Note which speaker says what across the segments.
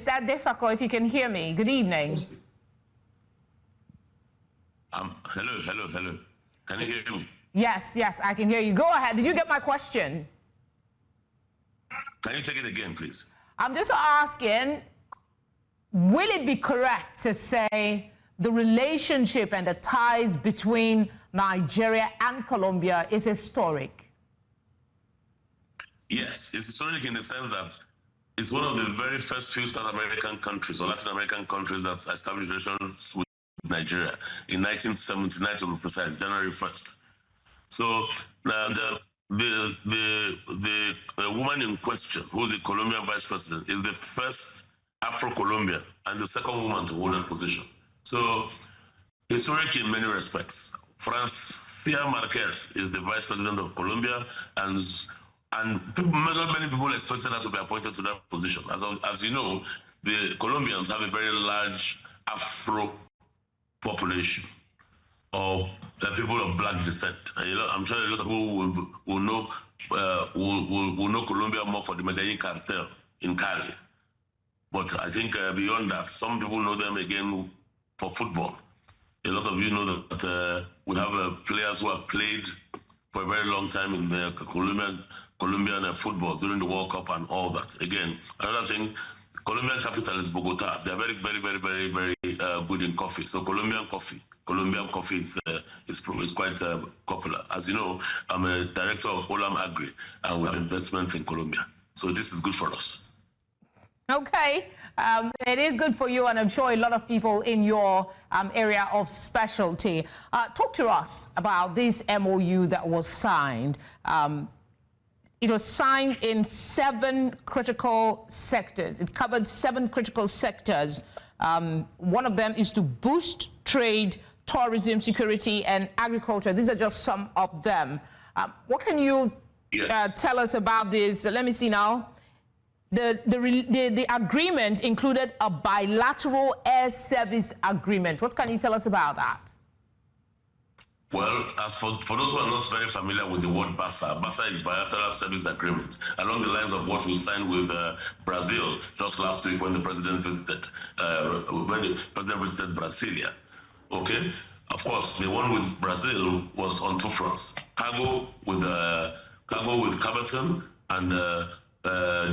Speaker 1: Mr. Defako, if you can hear me. Good evening.
Speaker 2: Hello. Can you hear me?
Speaker 1: Yes, I can hear you. Go ahead. Did you get my question?
Speaker 2: Can you take it again, please?
Speaker 1: I'm just asking, will it be correct to say the relationship and the ties between Nigeria and Colombia is historic?
Speaker 2: Yes, it's historic in the sense that it's one of the very first few South American countries or Latin American countries that established relations with Nigeria in 1979, to be precise, January 1st. So the woman in question, who's the Colombian vice president, is the first Afro-Colombian and the second woman to hold that position. So historic in many respects. Francia Marquez is the vice president of Colombia, and not many people expected her to be appointed to that position. As you know, the Colombians have a very large Afro population of people of black descent. And I'm sure a lot of people will know Colombia more for the Medellin cartel in Cali. But I think beyond that, some people know them again for football. A lot of you know that we have players who have played for a very long time in Colombian football during the World Cup and all that. Again, another thing, Colombian capital is Bogota. They are very good in coffee. So Colombian coffee is quite popular. As you know, I'm a director of Olam Agri, and we have investments in Colombia. So this is good for us.
Speaker 1: Okay. It is good for you, and I'm sure a lot of people in your area of specialty. Talk to us about this MOU that was signed. It was signed in 7 critical sectors. It covered 7 critical sectors. One of them is to boost trade, tourism, security, and agriculture. These are just some of them. What can you tell us about this? Let me see now. The agreement included a bilateral air service agreement. What can you tell us about that?
Speaker 2: Well, as for those who are not very familiar with the word BASA, BASA is bilateral service agreement, along the lines of what we signed with Brazil just last week when the president visited Brasilia. Okay, of course, the one with Brazil was on 2 fronts: cargo with Caboton and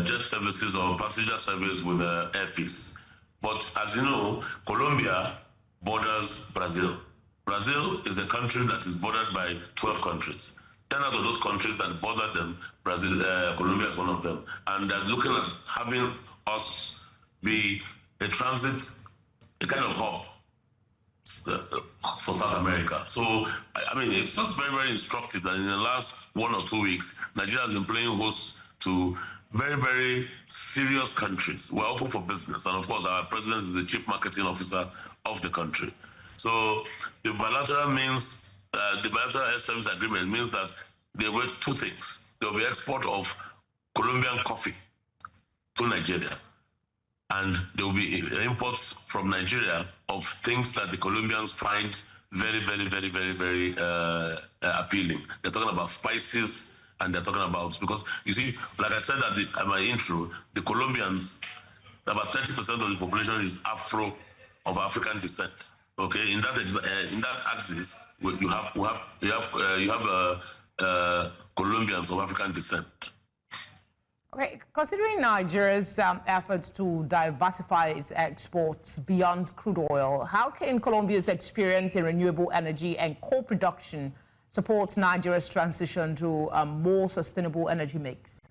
Speaker 2: jet services or passenger service with Air Peace. But as you know, Colombia borders Brazil. Brazil is a country that is bordered by 12 countries. 10 out of those countries that border them, Colombia is one of them. And they're looking at having us be a transit, a kind of hub for South America. So, I mean, it's just very instructive that in the last 1 or 2 weeks, Nigeria has been playing host to very serious countries. We're open for business. And of course, our president is the chief marketing officer of the country. So the bilateral air service agreement means that there were 2 things. There will be export of Colombian coffee to Nigeria, and there will be imports from Nigeria of things that the Colombians find very appealing. They're talking about spices, and they're talking about, because you see, like I said at my intro, the Colombians, about 30% of the population is of African descent. Okay, in that axis, you have Colombians of African descent.
Speaker 1: Okay, considering Nigeria's efforts to diversify its exports beyond crude oil, how can Colombia's experience in renewable energy and coal production support Nigeria's transition to a more sustainable energy mix?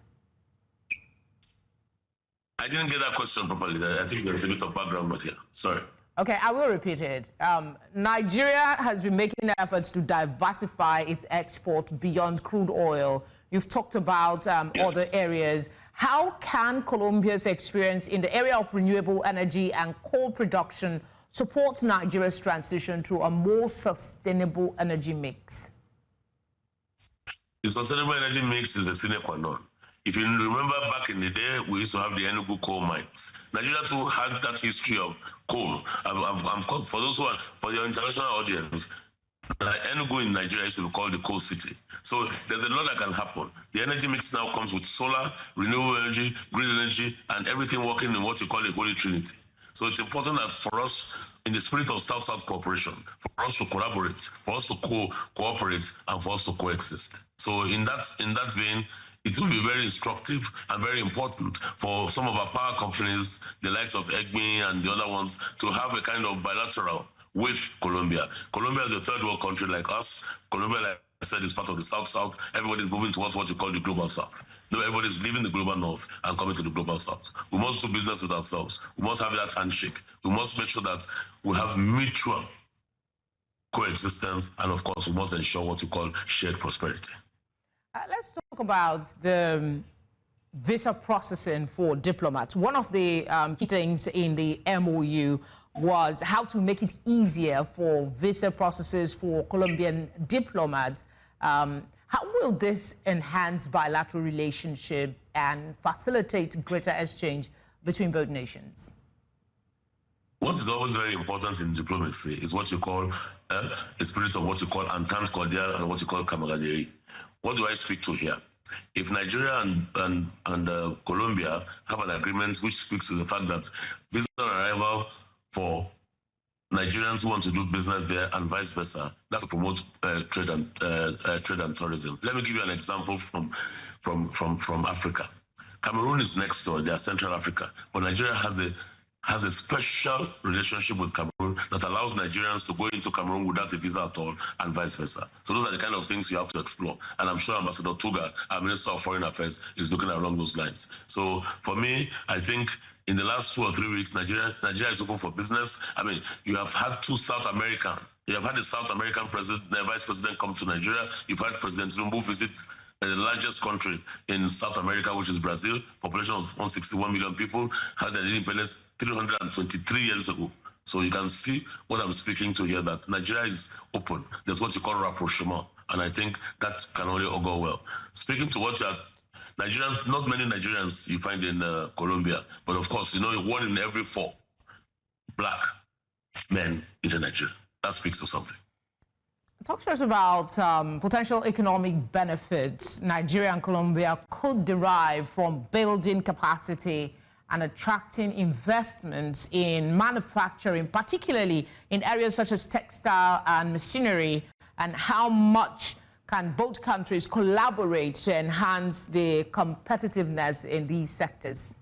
Speaker 2: I didn't get that question properly. I think there's a bit of background noise here. Sorry.
Speaker 1: Okay, I will repeat it. Nigeria has been making efforts to diversify its export beyond crude oil. You've talked about other areas. How can Colombia's experience in the area of renewable energy and coal production support Nigeria's transition to a more sustainable energy mix?
Speaker 2: The sustainable energy mix is a sine qua non. If you remember back in the day, we used to have the Enugu coal mines. Nigeria too had that history of coal. For those who are, for your international audience, Like Enugu in Nigeria used to be called the coal city. So there's a lot that can happen. The energy mix now comes with solar, renewable energy, green energy, and everything working in what you call a holy trinity. So it's important that for us, in the spirit of South-South cooperation, for us to collaborate, for us to cooperate, and for us to coexist. So in that vein, it will be very instructive and very important for some of our power companies, the likes of EGMI and the other ones, to have a kind of bilateral with Colombia. Colombia is a third world country like us. Colombia, like I said, is part of the South-South. Everybody's moving towards what you call the global South. No, everybody's leaving the global North and coming to the global South. We must do business with ourselves. We must have that handshake. We must make sure that we have mutual coexistence, and of course, we must ensure what you call shared prosperity.
Speaker 1: Let's talk about the visa processing for diplomats. One of the key things in the MOU was how to make it easier for visa processes for Colombian diplomats. How will this enhance bilateral relationship and facilitate greater exchange between both nations?
Speaker 2: What is always very important in diplomacy is what you call a spirit of what you call entente cordiale and what you call camaraderie. What do I speak to here? If Nigeria and Colombia have an agreement which speaks to the fact that visa arrival for Nigerians who want to do business there and vice versa, that will promote trade and tourism. Let me give you an example from Africa. Cameroon is next door; they are Central Africa, but Nigeria has a special relationship with Cameroon that allows Nigerians to go into Cameroon without a visa at all, and vice versa. So those are the kind of things you have to explore. And I'm sure Ambassador Tuga, our Minister of Foreign Affairs, is looking along those lines. So for me, I think in the last 2 or 3 weeks, Nigeria is open for business. I mean, you have had you have had the South American vice president come to Nigeria. You've had President Tinubu visit the largest country in South America, which is Brazil, population of 161 million people, had their independence 323 years ago. So you can see what I'm speaking to here, that Nigeria is open. There's what you call rapprochement, and I think that can only go well. Speaking to what Nigerians, not many Nigerians you find in Colombia, but of course, 1 in every 4 black men is a Nigerian. That speaks to something.
Speaker 1: Talk to us about potential economic benefits Nigeria and Colombia could derive from building capacity and attracting investments in manufacturing, particularly in areas such as textile and machinery, and how much can both countries collaborate to enhance the competitiveness in these sectors?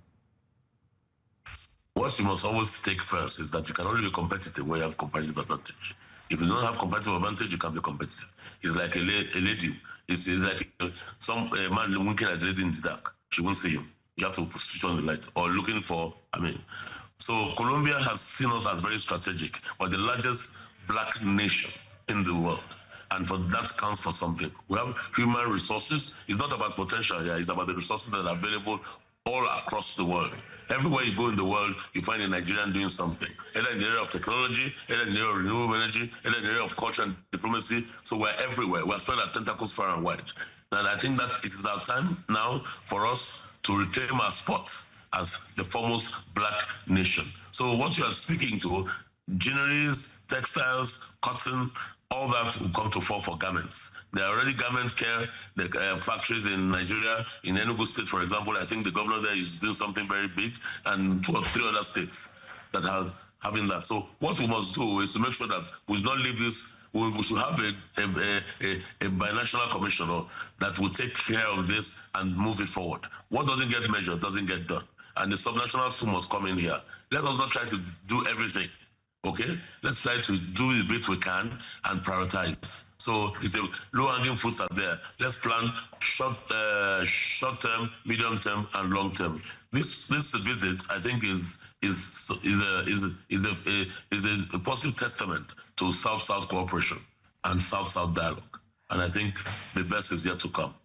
Speaker 2: What you must always take first is that you can only be competitive where you have competitive advantage. If you don't have competitive advantage, you can't be competitive. It's like a lady. It's like a man looking at a lady in the dark. She won't see him. You have to switch on the light or looking for, So Colombia has seen us as very strategic. We're the largest black nation in the world. And for that counts for something. We have human resources. It's not about potential here. It's about the resources that are available all across the world. Everywhere you go in the world, you find a Nigerian doing something, either in the area of technology, either in the area of renewable energy, either in the area of culture and diplomacy. So we're everywhere. We're spread our tentacles far and wide. And I think that it is our time now for us to reclaim our spot as the foremost black nation. So what you are speaking to, ginneries, textiles, cotton, all that will come to fall for garments. There are already garment care factories in Nigeria. In Enugu State, for example, I think the governor there is doing something very big, and 2 or 3 other states that are having that. So what we must do is to make sure that we do not leave this. We should have a binational commissioner that will take care of this and move it forward. What doesn't get measured doesn't get done. And the subnationals too must come in here. Let us not try to do everything. Okay, let's try to do the bit we can and prioritize. So it's a low-hanging fruits are there. Let's plan short-term, medium-term, and long-term. This visit, I think, is a positive testament to South-South cooperation and South-South dialogue. And I think the best is yet to come.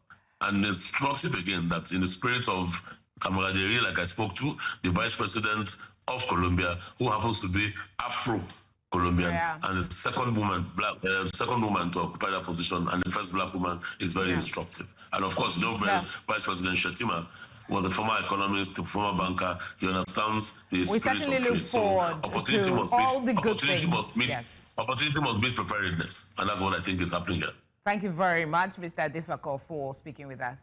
Speaker 2: And it's instructive again that in the spirit of camaraderie, like I spoke to, the Vice President of Colombia, who happens to be Afro-Colombian, and the second woman to occupy that position, and the first black woman is very instructive. And of course, Vice President Shettima was a former economist, a former banker. He understands the spirit of trade. So opportunity must meet opportunity must beat preparedness, and that's what I think is happening here.
Speaker 1: Thank you very much, Mr. Diffako, for speaking with us.